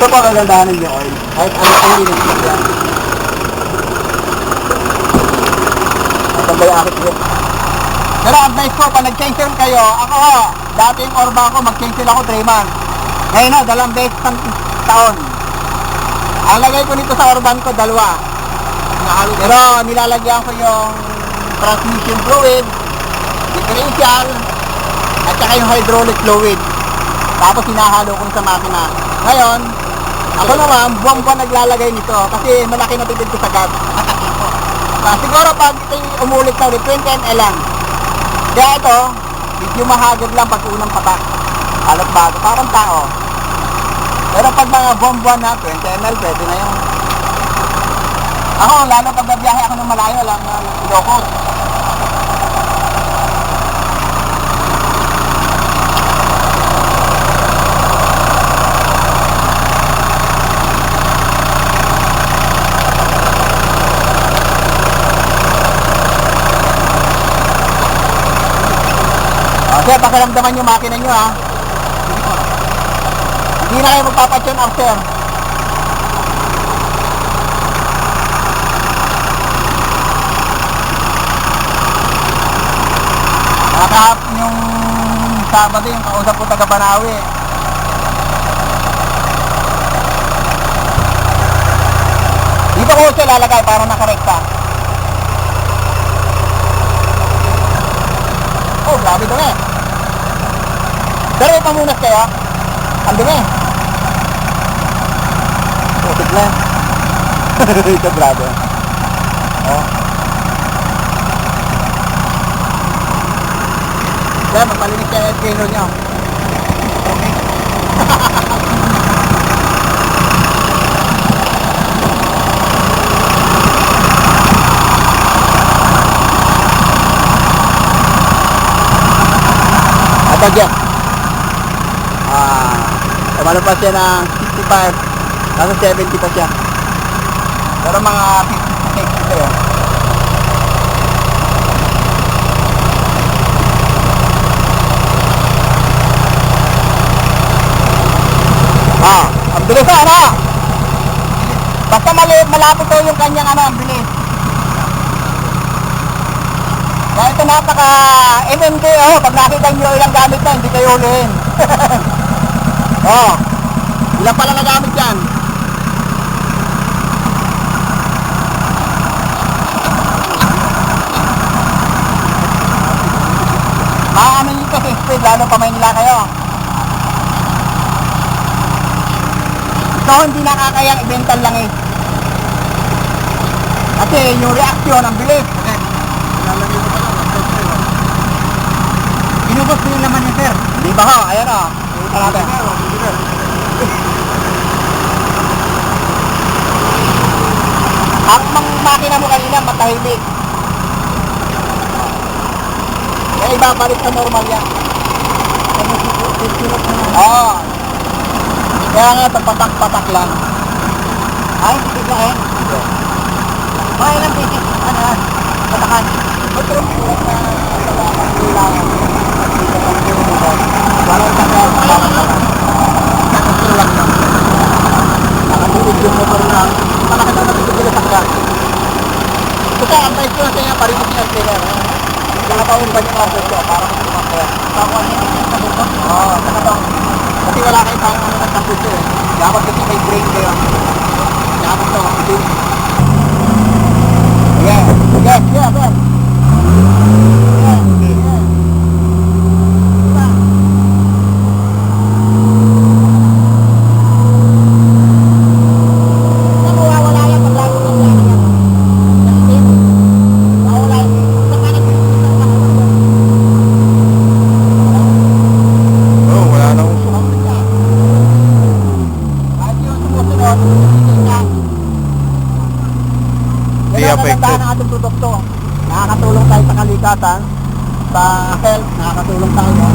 Ito pa kagandahan yung oil. Kahit ano ang linis lang. Matambay akit yun. Pero advice ko, pag nag-change oil kayo, ako ho, dati yung Orba ko, mag-change oil ako 3 months. Ngayon ho, 2 beses sa taon. Ang lagay ko nito sa Orban ko, 2. Pero nilalagyan ko yung transmission fluid, differential, at saka yung hydraulic fluid. Tapos hinahalo ko sa makina. Ngayon, ako naman, buwang-buwan naglalagay nito kasi malaki na tipid ko sa gas. Siguro pag ito umulit na ulit, 20 ml lang. Kaya ito, medyo mahagod lang pag unang patak. Alat bago, parang tao. Pero pag mga buwang-buwan na, 20 ml, pwede na yun. Ako, lalo pag nabiyahe ako ng malayo lang, Ilocos. Sir, pakiramdaman yung makina nyo ha. Hindi na kayo magpapatune up, sir. Nakahapon yung Sabado yung kausap ko taga Banawi. Dito ko siya lalagay para nakarekta. Oh, grabe dumi. Pero pamunas kayo. Ang dumi. Putik na. Ito grabe. Oh. Kaya magpalinis kayo yung trailer nyo. Okay. Bagyan. Tumalo pa siya ng 65. Nasa 70 pa siya. Pero mga 56 ito yun. Ang bilis ano? Basta malapit ko yung kanyang ang bilis. Kaya ito napaka MMD, pag nakita nyo ilang gamit na, hindi kayo ulihin. Ilang pala na gamit yan. Ano nyo kasi speed, lalo pa Maynila kayo. Ito hindi nakakayang ibental lang eh. Kasi yung reaksyon, ang bilis. Inubos ko yung laman niya, sir. Hindi ba ho? Ayan o. Ito natin. Ang makina mo kanina, matahimik. Kaya ibabalik sa normal yan. Oo. Kaya nga, patak-patak lang. Ay, hindi ka eh. Mga ilang pieces, ano yan? Patakan. Matulog ko lang na kailangan. Parang nakasulang lang. Nakatulog yung motor na malaki na natutugil sa gas. Kasi ang price ko na siya parinig niya sila. Nakataon ba yung market ko para magpapaya? Takuan niya yung kabuto? Oo, nakataon. Kasi wala kayo parang ano ng kabuto eh. Dapat kasi may brain kayo. Dapat ito, hindi. Yes, yes, yes, yes. Ang ating produkto, nakakatulong tayo sa kalikasan, sa health, nakakatulong tayo.